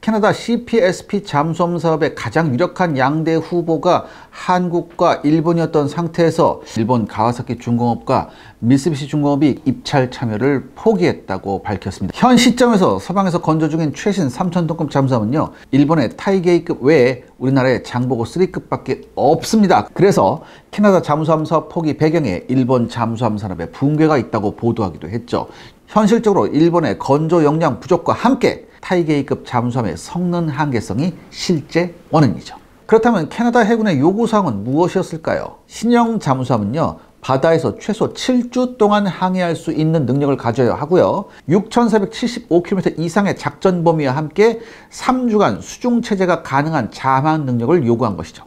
캐나다 CPSP 잠수함 사업의 가장 유력한 양대 후보가 한국과 일본이었던 상태에서 일본 가와사키 중공업과 미쓰비시 중공업이 입찰 참여를 포기했다고 밝혔습니다. 현 시점에서 서방에서 건조 중인 최신 3000톤급 잠수함은요, 일본의 타이게이급 외에 우리나라의 장보고 3급밖에 없습니다. 그래서 캐나다 잠수함 사업 포기 배경에 일본 잠수함 산업의 붕괴가 있다고 보도하기도 했죠. 현실적으로 일본의 건조 역량 부족과 함께 타이게이급 잠수함의 성능 한계성이 실제 원인이죠. 그렇다면 캐나다 해군의 요구사항은 무엇이었을까요? 신형 잠수함은요, 바다에서 최소 7주 동안 항해할 수 있는 능력을 가져야 하고요, 6,475km 이상의 작전 범위와 함께 3주간 수중 체제가 가능한 잠항 능력을 요구한 것이죠.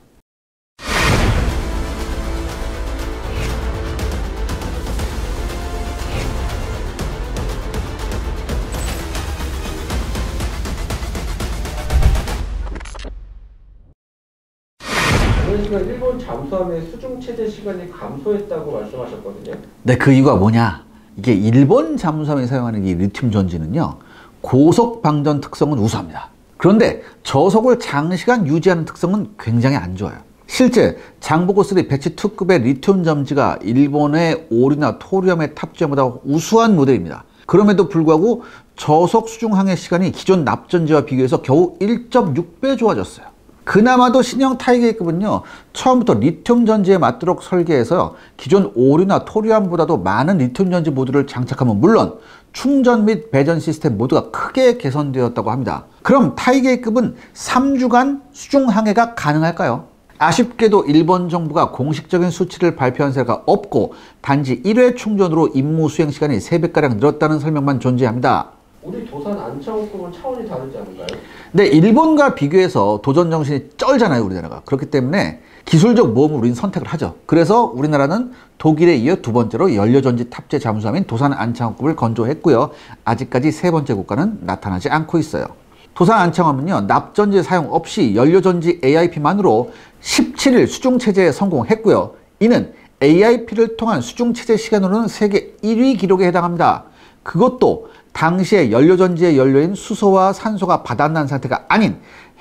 일본 잠수함의 수중 체제 시간이 감소했다고 말씀하셨거든요. 네, 그 이유가 뭐냐? 이게 일본 잠수함이 사용하는 이 리튬 전지는요, 고속 방전 특성은 우수합니다. 그런데 저속을 장시간 유지하는 특성은 굉장히 안 좋아요. 실제 장보고3 배치 2급의 리튬 전지가 일본의 오류나 토리움의 탑재보다 우수한 모델입니다. 그럼에도 불구하고 저속 수중 항해 시간이 기존 납전지와 비교해서 겨우 1.6배 좋아졌어요. 그나마도 신형 타이게이급은요, 처음부터 리튬 전지에 맞도록 설계해서 기존 오류나 토리움보다도 많은 리튬 전지 모듈을 장착하면 물론 충전 및 배전 시스템 모두가 크게 개선되었다고 합니다. 그럼 타이게이급은 3주간 수중 항해가 가능할까요? 아쉽게도 일본 정부가 공식적인 수치를 발표한 사례가 없고 단지 1회 충전으로 임무 수행 시간이 3배가량 늘었다는 설명만 존재합니다. 우리 도산 안창호급은 차원이 다르지 않을까요? 네, 일본과 비교해서 도전 정신이 쩔잖아요, 우리나라가. 그렇기 때문에 기술적 모험을 우리는 선택을 하죠. 그래서 우리나라는 독일에 이어 두 번째로 연료전지 탑재 잠수함인 도산 안창호급을 건조했고요. 아직까지 세 번째 국가는 나타나지 않고 있어요. 도산 안창호는요, 납전지 사용 없이 연료전지 AIP만으로 17일 수중체제에 성공했고요. 이는 AIP를 통한 수중체제 시간으로는 세계 1위 기록에 해당합니다. 그것도 당시에 연료전지의 연료인 수소와 산소가 바닥난 상태가 아닌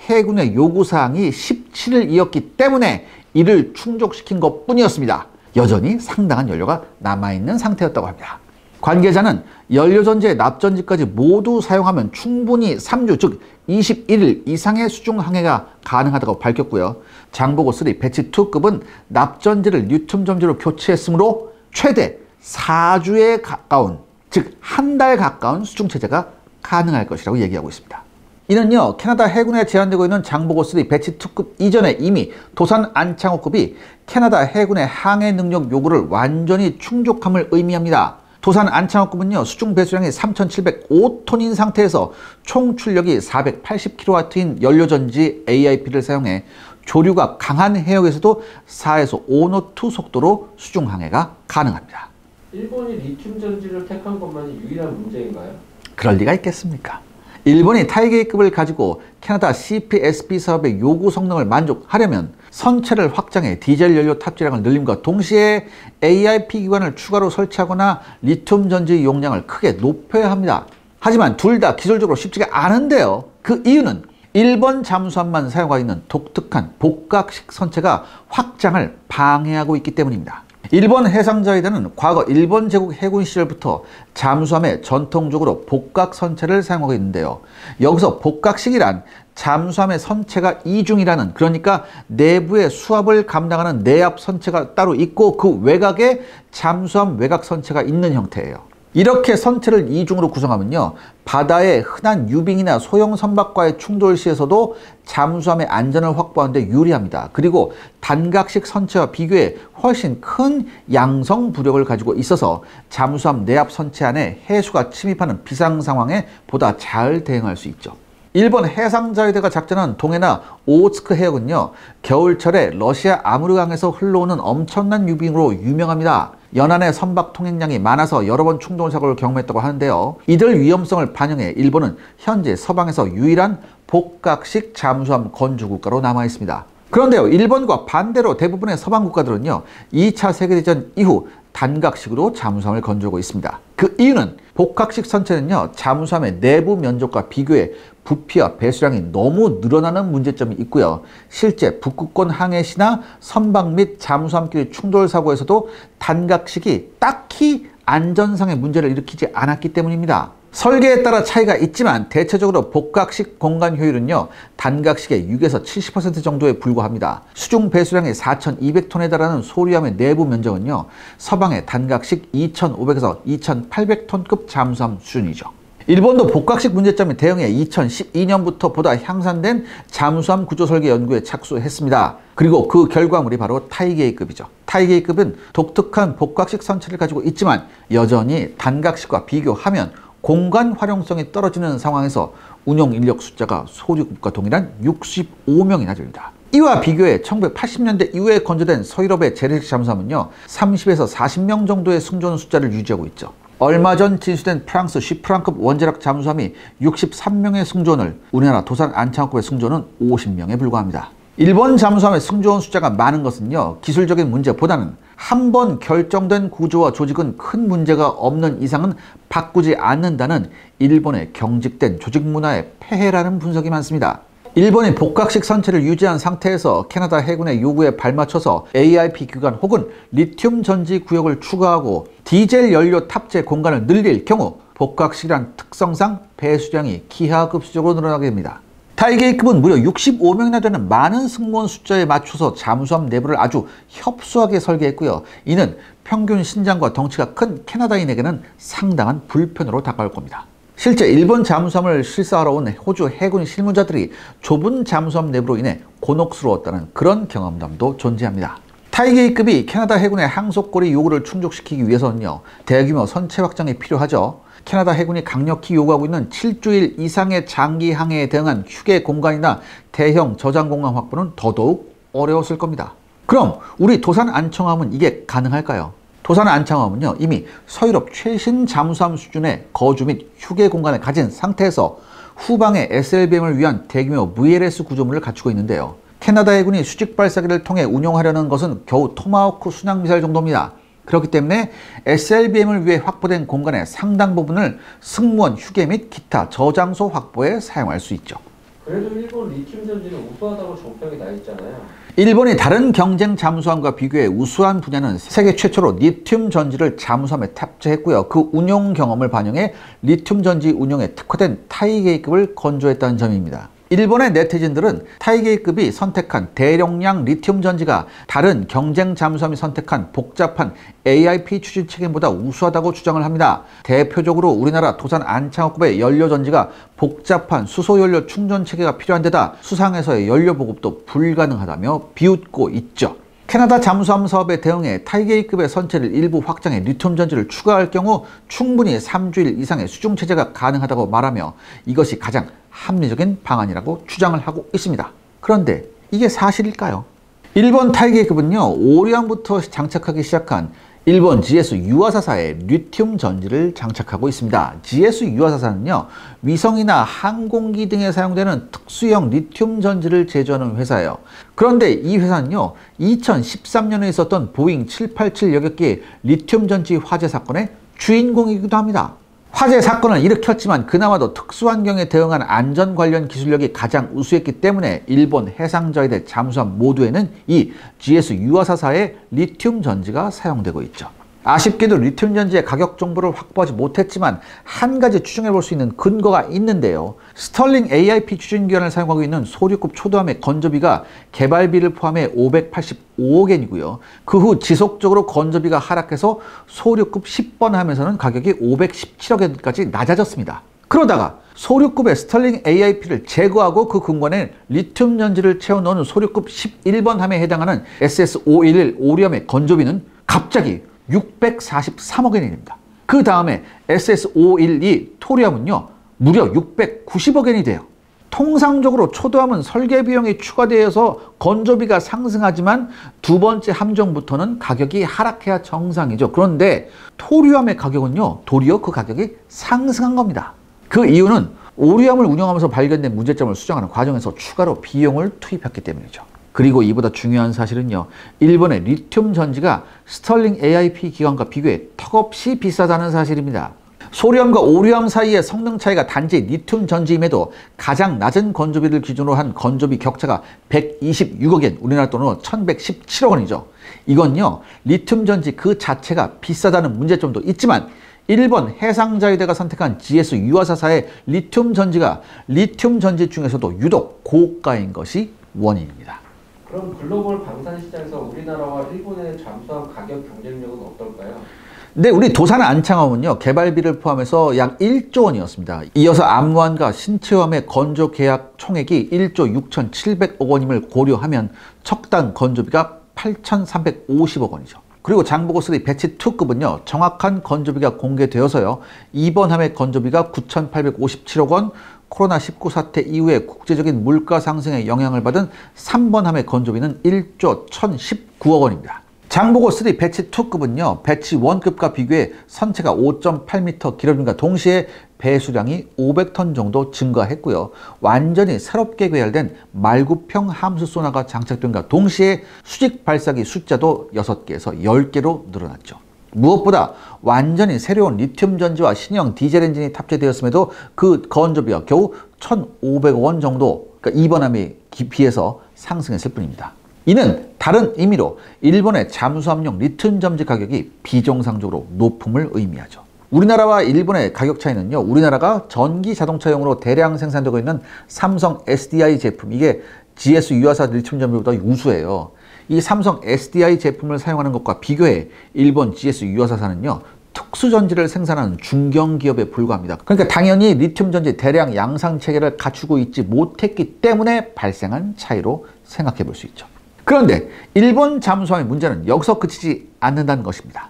해군의 요구사항이 17일이었기 때문에 이를 충족시킨 것 뿐이었습니다. 여전히 상당한 연료가 남아있는 상태였다고 합니다. 관계자는 연료전지의 납전지까지 모두 사용하면 충분히 3주, 즉 21일 이상의 수중 항해가 가능하다고 밝혔고요. 장보고3 배치 2급은 납전지를 리튬 전지로 교체했으므로 최대 4주에 가까운, 즉 한 달 가까운 수중 체제가 가능할 것이라고 얘기하고 있습니다. 이는요, 캐나다 해군에 제한되고 있는 장보고3 배치 2급 이전에 이미 도산 안창호급이 캐나다 해군의 항해 능력 요구를 완전히 충족함을 의미합니다. 도산 안창호급은요, 수중 배수량이 3,705톤인 상태에서 총 출력이 480kW인 연료전지 AIP를 사용해 조류가 강한 해역에서도 4에서 5노트 속도로 수중 항해가 가능합니다. 일본이 리튬 전지를 택한 것만이 유일한 문제인가요? 그럴 리가 있겠습니까? 일본이 타이게이급을 가지고 캐나다 CPSP 사업의 요구 성능을 만족하려면 선체를 확장해 디젤 연료 탑재량을 늘림과 동시에 AIP 기관을 추가로 설치하거나 리튬 전지 용량을 크게 높여야 합니다. 하지만 둘 다 기술적으로 쉽지가 않은데요. 그 이유는 일본 잠수함만 사용하고 있는 독특한 복각식 선체가 확장을 방해하고 있기 때문입니다. 일본 해상자위대는 과거 일본 제국 해군 시절부터 잠수함에 전통적으로 복각 선체를 사용하고 있는데요. 여기서 복각식이란 잠수함의 선체가 이중이라는, 그러니까 내부의 수압을 감당하는 내압 선체가 따로 있고 그 외곽에 잠수함 외곽 선체가 있는 형태예요. 이렇게 선체를 이중으로 구성하면요, 바다의 흔한 유빙이나 소형 선박과의 충돌 시에서도 잠수함의 안전을 확보하는 데 유리합니다. 그리고 단각식 선체와 비교해 훨씬 큰 양성 부력을 가지고 있어서 잠수함 내압 선체 안에 해수가 침입하는 비상 상황에 보다 잘 대응할 수 있죠. 일본 해상자위대가 작전한 동해나 오호츠크 해역은요, 겨울철에 러시아 아무르강에서 흘러오는 엄청난 유빙으로 유명합니다. 연안의 선박 통행량이 많아서 여러 번 충돌 사고를 경험했다고 하는데요. 이들 위험성을 반영해 일본은 현재 서방에서 유일한 복각식 잠수함 건조 국가로 남아 있습니다. 그런데요, 일본과 반대로 대부분의 서방 국가들은요, 2차 세계대전 이후 단각식으로 잠수함을 건조하고 있습니다. 그 이유는 복합식 선체는요, 잠수함의 내부 면적과 비교해 부피와 배수량이 너무 늘어나는 문제점이 있고요. 실제 북극권 항해 시나 선박 및 잠수함끼리 충돌 사고에서도 단각식이 딱히 안전상의 문제를 일으키지 않았기 때문입니다. 설계에 따라 차이가 있지만 대체적으로 복각식 공간 효율은요, 단각식의 6에서 70% 정도에 불과합니다. 수중 배수량이 4,200톤에 달하는 소류함의 내부 면적은요, 서방의 단각식 2,500에서 2,800톤급 잠수함 수준이죠. 일본도 복각식 문제점에 대응해 2012년부터 보다 향상된 잠수함 구조 설계 연구에 착수했습니다. 그리고 그 결과물이 바로 타이게이급이죠. 타이게이급은 독특한 복각식 선체를 가지고 있지만 여전히 단각식과 비교하면 공간 활용성이 떨어지는 상황에서 운용 인력 숫자가 소류급과 동일한 65명이나 됩니다. 이와 비교해 1980년대 이후에 건조된 서유럽의 재래식 잠수함은요, 30에서 40명 정도의 승조원 숫자를 유지하고 있죠. 얼마 전 진수된 프랑스 쉬프랑급 원자력 잠수함이 63명의 승조원을, 우리나라 도산 안창호급의 승조원은 50명에 불과합니다. 일본 잠수함의 승조원 숫자가 많은 것은요, 기술적인 문제보다는 한 번 결정된 구조와 조직은 큰 문제가 없는 이상은 바꾸지 않는다는 일본의 경직된 조직 문화의 폐해라는 분석이 많습니다. 일본이 복각식 선체를 유지한 상태에서 캐나다 해군의 요구에 발맞춰서 AIP 기관 혹은 리튬 전지 구역을 추가하고 디젤 연료 탑재 공간을 늘릴 경우 복각식이란 특성상 배수량이 기하급수적으로 늘어나게 됩니다. 타이게이급은 무려 65명이나 되는 많은 승무원 숫자에 맞춰서 잠수함 내부를 아주 협소하게 설계했고요. 이는 평균 신장과 덩치가 큰 캐나다인에게는 상당한 불편으로 다가올 겁니다. 실제 일본 잠수함을 실사하러 온 호주 해군 실무자들이 좁은 잠수함 내부로 인해 곤혹스러웠다는 그런 경험담도 존재합니다. 타이게이급이 캐나다 해군의 항속거리 요구를 충족시키기 위해서는요, 대규모 선체 확장이 필요하죠. 캐나다 해군이 강력히 요구하고 있는 7주일 이상의 장기 항해에 대응한 휴게 공간이나 대형 저장 공간 확보는 더더욱 어려웠을 겁니다. 그럼 우리 도산 안창호함은 이게 가능할까요? 도산 안창호함은요, 이미 서유럽 최신 잠수함 수준의 거주 및 휴게 공간을 가진 상태에서 후방의 SLBM을 위한 대규모 VLS 구조물을 갖추고 있는데요. 캐나다 해군이 수직 발사기를 통해 운용하려는 것은 겨우 토마호크 순항미사일 정도입니다. 그렇기 때문에 SLBM을 위해 확보된 공간의 상당 부분을 승무원 휴게 및 기타 저장소 확보에 사용할 수 있죠. 그래도 일본 리튬 전지는 우수하다고 종평이 나 있잖아요. 일본이 다른 경쟁 잠수함과 비교해 우수한 분야는 세계 최초로 리튬 전지를 잠수함에 탑재했고요. 그 운용 경험을 반영해 리튬 전지 운용에 특화된 타이게이급을 건조했다는 점입니다. 일본의 네티즌들은 타이게이급이 선택한 대용량 리튬 전지가 다른 경쟁 잠수함이 선택한 복잡한 AIP 추진 체계보다 우수하다고 주장을 합니다. 대표적으로 우리나라 도산 안창호급의 연료 전지가 복잡한 수소 연료 충전 체계가 필요한 데다 수상에서의 연료 보급도 불가능하다며 비웃고 있죠. 캐나다 잠수함 사업에 대응해 타이게이급의 선체를 일부 확장해 리튬 전지를 추가할 경우 충분히 3주일 이상의 수중 체제가 가능하다고 말하며 이것이 가장 합리적인 방안이라고 주장을 하고 있습니다. 그런데 이게 사실일까요? 일본 타이게이급은요, 오류함부터 장착하기 시작한 일본 GS 유아사사에 리튬 전지를 장착하고 있습니다. GS 유아사사는요, 위성이나 항공기 등에 사용되는 특수형 리튬 전지를 제조하는 회사예요. 그런데 이 회사는요, 2013년에 있었던 보잉 787 여객기 리튬 전지 화재 사건의 주인공이기도 합니다. 화재 사건을 일으켰지만 그나마도 특수환경에 대응한 안전 관련 기술력이 가장 우수했기 때문에 일본 해상자위대 잠수함 모두에는 이 GS 유아사사의 리튬 전지가 사용되고 있죠. 아쉽게도 리튬 전지의 가격 정보를 확보하지 못했지만 한 가지 추정해 볼 수 있는 근거가 있는데요. 스털링 AIP 추진기관을 사용하고 있는 소류급 초도함의 건조비가 개발비를 포함해 585억엔이고요. 그 후 지속적으로 건조비가 하락해서 소류급 10번 하면서는 가격이 517억엔까지 낮아졌습니다. 그러다가 소류급의 스털링 AIP를 제거하고 그 근관에 리튬 전지를 채워 넣은 소류급 11번 함에 해당하는 SS511 오리엄의 건조비는 갑자기 643억엔입니다. 그 다음에 SS512 토리엄은요, 무려 690억엔이 돼요. 통상적으로 초도함은 설계 비용이 추가되어서 건조비가 상승하지만 두 번째 함정부터는 가격이 하락해야 정상이죠. 그런데 토리엄의 가격은요, 도리어 그 가격이 상승한 겁니다. 그 이유는 오리엄을 운영하면서 발견된 문제점을 수정하는 과정에서 추가로 비용을 투입했기 때문이죠. 그리고 이보다 중요한 사실은요. 일본의 리튬 전지가 스털링 AIP 기관과 비교해 턱없이 비싸다는 사실입니다. 소리엄과 오리엄 사이의 성능 차이가 단지 리튬 전지임에도 가장 낮은 건조비를 기준으로 한 건조비 격차가 126억엔, 우리나라 돈으로 1117억 원이죠. 이건요, 리튬 전지 그 자체가 비싸다는 문제점도 있지만 일본 해상자위대가 선택한 GS 유아사사의 리튬 전지가 리튬 전지 중에서도 유독 고가인 것이 원인입니다. 그럼 글로벌 방산 시장에서 우리나라와 일본의 잠수함 가격 경쟁력은 어떨까요? 네, 우리 도산 안창호는요, 개발비를 포함해서 약 1조 원이었습니다. 이어서 암무안과 신체험의 건조 계약 총액이 1조 6,700억 원임을 고려하면 척당 건조비가 8,350억 원이죠. 그리고 장보고3 배치 2급은요, 정확한 건조비가 공개되어서요, 이번 함의 건조비가 9,857억 원, 코로나19 사태 이후에 국제적인 물가 상승에 영향을 받은 3번 함의 건조비는 1조 1,019억 원입니다. 장보고3 배치 2급은요, 배치 1급과 비교해 선체가 5.8m 길어짐과 동시에 배수량이 500톤 정도 증가했고요. 완전히 새롭게 개발된 말구평 함수 소나가 장착된과 동시에 수직 발사기 숫자도 6개에서 10개로 늘어났죠. 무엇보다 완전히 새로운 리튬 전지와 신형 디젤 엔진이 탑재되었음에도 그 건조비가 겨우 1,500억 원 정도, 그러니까 이번 함에 비해서 상승했을 뿐입니다. 이는 다른 의미로 일본의 잠수함용 리튬 전지 가격이 비정상적으로 높음을 의미하죠. 우리나라와 일본의 가격 차이는요, 우리나라가 전기 자동차용으로 대량 생산되고 있는 삼성 SDI 제품, 이게 GS 유아사 리튬 전지보다 우수해요. 이 삼성 SDI 제품을 사용하는 것과 비교해 일본 GS 유아사사는요, 특수전지를 생산하는 중견기업에 불과합니다. 그러니까 당연히 리튬 전지 대량 양산 체계를 갖추고 있지 못했기 때문에 발생한 차이로 생각해 볼 수 있죠. 그런데 일본 잠수함의 문제는 여기서 그치지 않는다는 것입니다.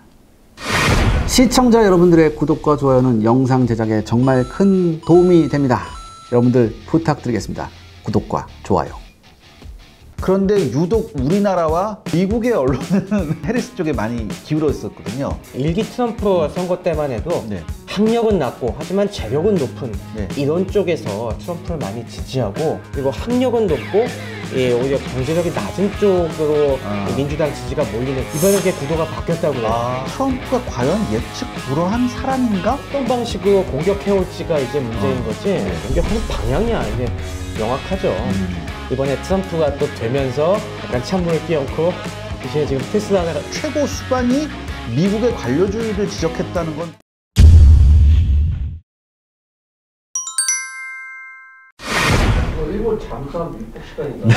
시청자 여러분들의 구독과 좋아요는 영상 제작에 정말 큰 도움이 됩니다. 여러분들 부탁드리겠습니다. 구독과 좋아요. 그런데 유독 우리나라와 미국의 언론은 해리스 쪽에 많이 기울어 있었거든요. 일기 트럼프 선거 때만 해도 네. 학력은 낮고 하지만 재력은 높은 네. 이런 쪽에서 트럼프를 많이 지지하고, 그리고 학력은 높고 오히려 경제력이 낮은 쪽으로 민주당 지지가 몰리는, 이번에 이렇게 구도가 바뀌었다고요. 트럼프가 과연 예측 불허한 사람인가? 어떤 방식으로 공격해올지가 이제 문제인 거지, 공격하는 방향이 아니게 명확하죠. 이번에 트럼프가 또 되면서 약간 찬물을 끼얹고, 이제 지금 테슬라가 최고 수반이 미국의 관료주의를 지적했다는 건 일본 잠수함 입국 시간인가요?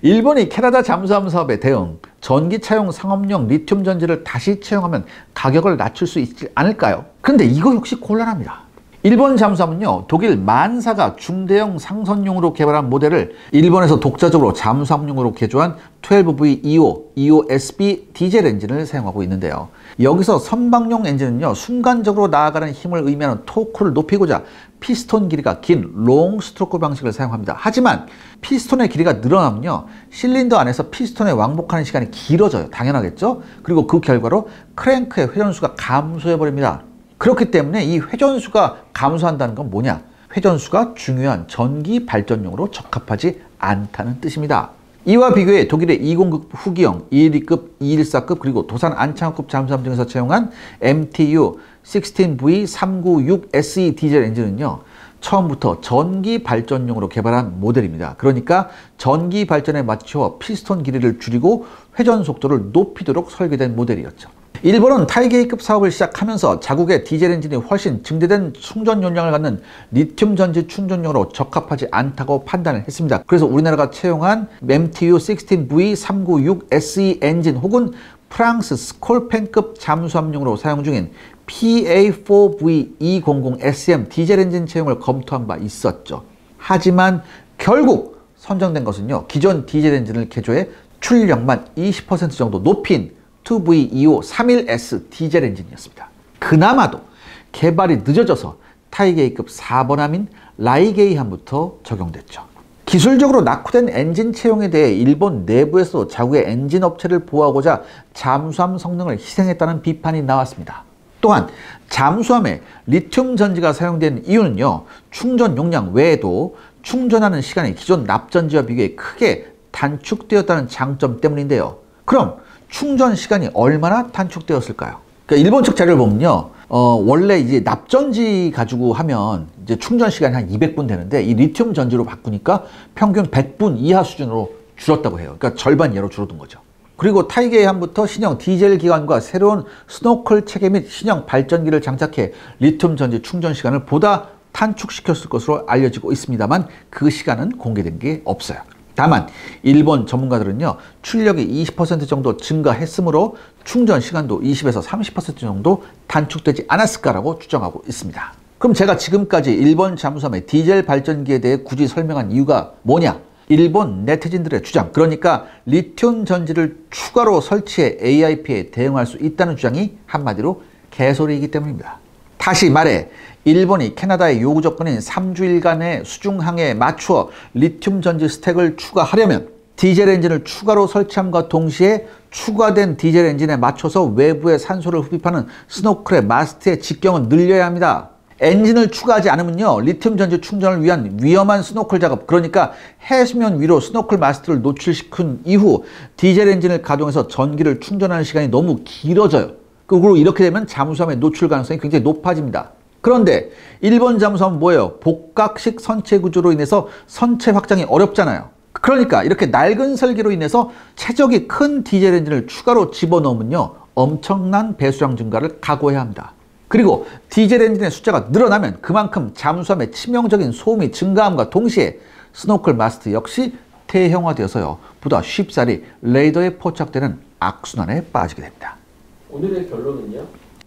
일본이 캐나다 잠수함 사업에 대응, 전기차용 상업용 리튬 전지를 다시 채용하면 가격을 낮출 수 있지 않을까요? 그런데 이거 역시 곤란합니다. 일본 잠수함은요, 독일 만사가 중대형 상선용으로 개발한 모델을 일본에서 독자적으로 잠수함용으로 개조한 12V25 EOSB 디젤 엔진을 사용하고 있는데요. 여기서 선박용 엔진은요, 순간적으로 나아가는 힘을 의미하는 토크를 높이고자 피스톤 길이가 긴 롱 스트로크 방식을 사용합니다. 하지만 피스톤의 길이가 늘어나면요, 실린더 안에서 피스톤에 왕복하는 시간이 길어져요. 당연하겠죠? 그리고 그 결과로 크랭크의 회전수가 감소해버립니다. 그렇기 때문에 이 회전수가 감소한다는 건 뭐냐? 회전수가 중요한 전기 발전용으로 적합하지 않다는 뜻입니다. 이와 비교해 독일의 20급 후기형, 212급, 214급, 그리고 도산 안창호급 잠수함 등에서 채용한 MTU 16V396SE 디젤 엔진은요, 처음부터 전기 발전용으로 개발한 모델입니다. 그러니까 전기 발전에 맞춰 피스톤 길이를 줄이고 회전 속도를 높이도록 설계된 모델이었죠. 일본은 타이게이급 사업을 시작하면서 자국의 디젤 엔진이 훨씬 증대된 충전 용량을 갖는 리튬 전지 충전용으로 적합하지 않다고 판단을 했습니다. 그래서 우리나라가 채용한 MTU 16V396SE 엔진 혹은 프랑스 스콜펜급 잠수함용으로 사용 중인 PA4V200SM 디젤 엔진 채용을 검토한 바 있었죠. 하지만 결국 선정된 것은요, 기존 디젤 엔진을 개조해 출력만 20% 정도 높인 2V2531S 디젤 엔진이었습니다. 그나마도 개발이 늦어져서 타이게이급 4번함인 라이게이함부터 적용됐죠. 기술적으로 낙후된 엔진 채용에 대해 일본 내부에서도 자국의 엔진 업체를 보호하고자 잠수함 성능을 희생했다는 비판이 나왔습니다. 또한 잠수함에 리튬 전지가 사용된 이유는요, 충전 용량 외에도 충전하는 시간이 기존 납전지와 비교해 크게 단축되었다는 장점 때문인데요. 그럼 충전 시간이 얼마나 단축되었을까요? 그러니까 일본 측 자료를 보면요. 원래 이제 납전지 가지고 하면 이제 충전 시간이 한 200분 되는데 이 리튬 전지로 바꾸니까 평균 100분 이하 수준으로 줄었다고 해요. 그러니까 절반 이하로 줄어든 거죠. 그리고 타이게이함부터 신형 디젤 기관과 새로운 스노클 체계 및 신형 발전기를 장착해 리튬 전지 충전 시간을 보다 단축시켰을 것으로 알려지고 있습니다만 그 시간은 공개된 게 없어요. 다만 일본 전문가들은요, 출력이 20% 정도 증가했으므로 충전 시간도 20에서 30% 정도 단축되지 않았을까라고 추정하고 있습니다. 그럼 제가 지금까지 일본 잠수함의 디젤 발전기에 대해 굳이 설명한 이유가 뭐냐? 일본 네티즌들의 주장, 그러니까 리튬 전지를 추가로 설치해 AIP에 대응할 수 있다는 주장이 한마디로 개소리이기 때문입니다. 다시 말해 일본이 캐나다의 요구 조건인 3주일간의 수중항해에 맞추어 리튬 전지 스택을 추가하려면 디젤 엔진을 추가로 설치함과 동시에 추가된 디젤 엔진에 맞춰서 외부에 산소를 흡입하는 스노클의 마스트의 직경을 늘려야 합니다. 엔진을 추가하지 않으면요, 리튬 전지 충전을 위한 위험한 스노클 작업, 그러니까 해수면 위로 스노클 마스트를 노출시킨 이후 디젤 엔진을 가동해서 전기를 충전하는 시간이 너무 길어져요. 그리고 이렇게 되면 잠수함의 노출 가능성이 굉장히 높아집니다. 그런데 일본 잠수함은 뭐예요? 복각식 선체 구조로 인해서 선체 확장이 어렵잖아요. 그러니까 이렇게 낡은 설계로 인해서 최적이 큰 디젤 엔진을 추가로 집어넣으면요, 엄청난 배수량 증가를 각오해야 합니다. 그리고 디젤 엔진의 숫자가 늘어나면 그만큼 잠수함의 치명적인 소음이 증가함과 동시에 스노클 마스트 역시 대형화되어서요, 보다 쉽사리 레이더에 포착되는 악순환에 빠지게 됩니다. 오늘의 결론은요?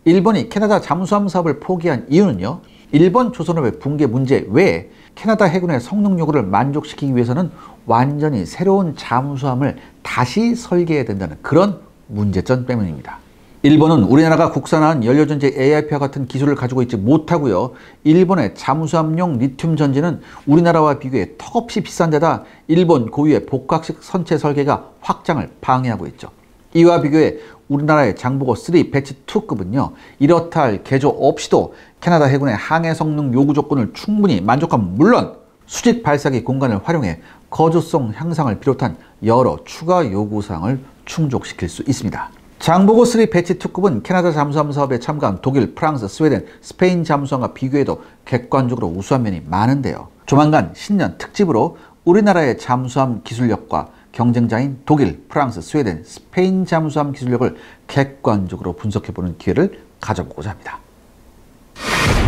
일본이 캐나다 잠수함 사업을 포기한 이유는요, 일본 조선업의 붕괴 문제 외에 캐나다 해군의 성능 요구를 만족시키기 위해서는 완전히 새로운 잠수함을 다시 설계해야 된다는 그런 문제점 때문입니다. 일본은 우리나라가 국산화한 연료전지 AIP와 같은 기술을 가지고 있지 못하고요, 일본의 잠수함용 리튬 전지는 우리나라와 비교해 턱없이 비싼 데다 일본 고유의 복각식 선체 설계가 확장을 방해하고 있죠. 이와 비교해 우리나라의 장보고 3 배치 2급은요, 이렇다 할 개조 없이도 캐나다 해군의 항해 성능 요구 조건을 충분히 만족하면 물론 수직 발사기 공간을 활용해 거주성 향상을 비롯한 여러 추가 요구사항을 충족시킬 수 있습니다. 장보고 3 배치 2급은 캐나다 잠수함 사업에 참가한 독일, 프랑스, 스웨덴, 스페인 잠수함과 비교해도 객관적으로 우수한 면이 많은데요. 조만간 신년 특집으로 우리나라의 잠수함 기술력과 경쟁자인 독일, 프랑스, 스웨덴, 스페인 잠수함 기술력을 객관적으로 분석해보는 기회를 가져보고자 합니다.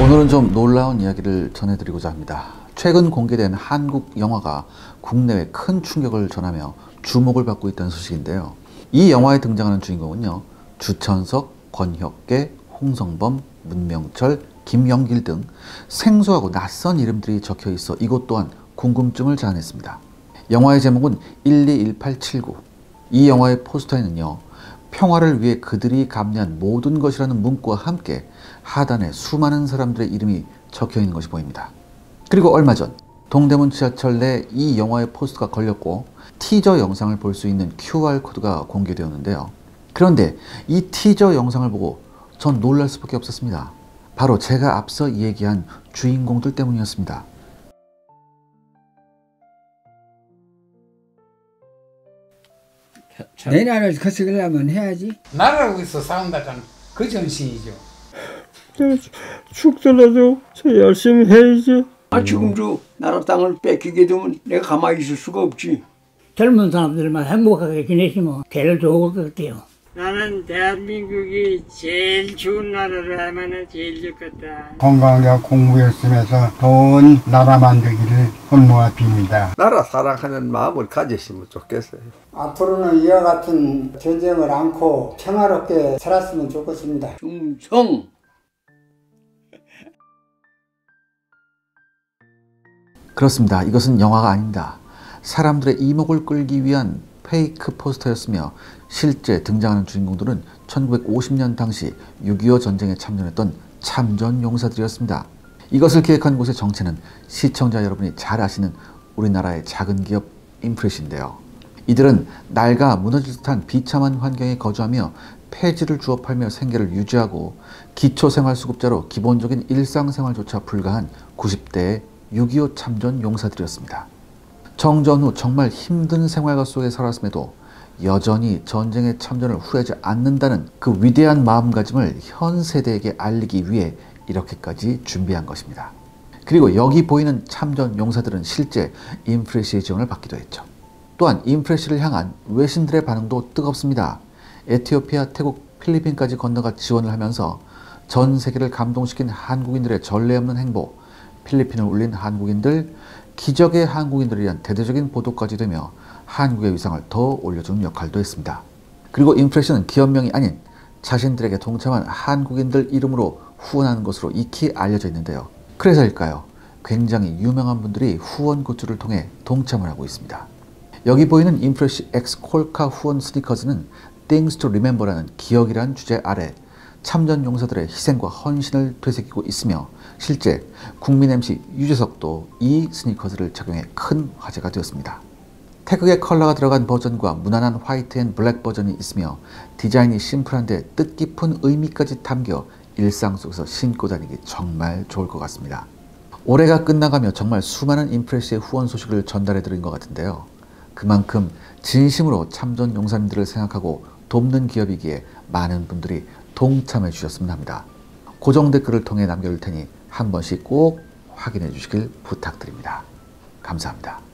오늘은 좀 놀라운 이야기를 전해드리고자 합니다. 최근 공개된 한국 영화가 국내외 큰 충격을 전하며 주목을 받고 있다는 소식인데요. 이 영화에 등장하는 주인공은요, 주천석, 권혁계, 홍성범, 문명철, 김영길 등 생소하고 낯선 이름들이 적혀 있어 이것 또한 궁금증을 자아냈습니다. 영화의 제목은 121879. 이 영화의 포스터에는요, 평화를 위해 그들이 감내한 모든 것이라는 문구와 함께 하단에 수많은 사람들의 이름이 적혀 있는 것이 보입니다. 그리고 얼마 전 동대문 지하철 내 이 영화의 포스터가 걸렸고 티저 영상을 볼 수 있는 QR코드가 공개되었는데요. 그런데 이 티저 영상을 보고 전 놀랄 수밖에 없었습니다. 바로 제가 앞서 얘기한 주인공들 때문이었습니다. 내 나라를 거스르려면 해야지. 나라를 위해서 싸운다간 그 정신이죠. 죽더라도 저 열심히 해야지. 지금도 나라 땅을 뺏기게 되면 내가 가만히 있을 수가 없지. 젊은 사람들만 행복하게 지내시면 제일 좋을 것 같아요. 나는 대한민국이 제일 좋은 나라를 하면 제일 좋겠다. 건강하게 공부했으면서 좋은 나라 만들기를 손모아 빕니다. 나라 사랑하는 마음을 가지시면 좋겠어요. 앞으로는 이와 같은 전쟁을 않고 평화롭게 살았으면 좋겠습니다. 충성! 그렇습니다. 이것은 영화가 아닙니다. 사람들의 이목을 끌기 위한 페이크 포스터였으며 실제 등장하는 주인공들은 1950년 당시 6.25 전쟁에 참전했던 참전 용사들이었습니다. 이것을 기획한 곳의 정체는 시청자 여러분이 잘 아시는 우리나라의 작은 기업 인프레시인데요. 이들은 낡아 무너질 듯한 비참한 환경에 거주하며 폐지를 주워 팔며 생계를 유지하고 기초생활수급자로 기본적인 일상생활조차 불가한 90대의 6.25 참전 용사들이었습니다. 정전 후 정말 힘든 생활과 속에 살았음에도 여전히 전쟁의 참전을 후회하지 않는다는 그 위대한 마음가짐을 현 세대에게 알리기 위해 이렇게까지 준비한 것입니다. 그리고 여기 보이는 참전 용사들은 실제 인프레 씨의 지원을 받기도 했죠. 또한 인프레 씨를 향한 외신들의 반응도 뜨겁습니다. 에티오피아, 태국, 필리핀까지 건너가 지원을 하면서 전 세계를 감동시킨 한국인들의 전례 없는 행보, 필리핀을 울린 한국인들, 기적의 한국인들에 대한 대대적인 보도까지 되며 한국의 위상을 더 올려주는 역할도 했습니다. 그리고 인프레 씨는 기업명이 아닌 자신들에게 동참한 한국인들 이름으로 후원하는 것으로 익히 알려져 있는데요. 그래서일까요? 굉장히 유명한 분들이 후원 굿즈를 통해 동참을 하고 있습니다. 여기 보이는 인프레 씨 X 콜카 후원 스니커즈는 Things to Remember라는 기억이라는 주제 아래 참전 용사들의 희생과 헌신을 되새기고 있으며 실제 국민 MC 유재석도 이 스니커즈를 착용해 큰 화제가 되었습니다. 태극의 컬러가 들어간 버전과 무난한 화이트 앤 블랙 버전이 있으며 디자인이 심플한데 뜻깊은 의미까지 담겨 일상 속에서 신고 다니기 정말 좋을 것 같습니다. 올해가 끝나가며 정말 수많은 인프레 씨의 후원 소식을 전달해 드린 것 같은데요. 그만큼 진심으로 참전 용사님들을 생각하고 돕는 기업이기에 많은 분들이 동참해 주셨으면 합니다. 고정 댓글을 통해 남겨둘 테니 한 번씩 꼭 확인해 주시길 부탁드립니다. 감사합니다.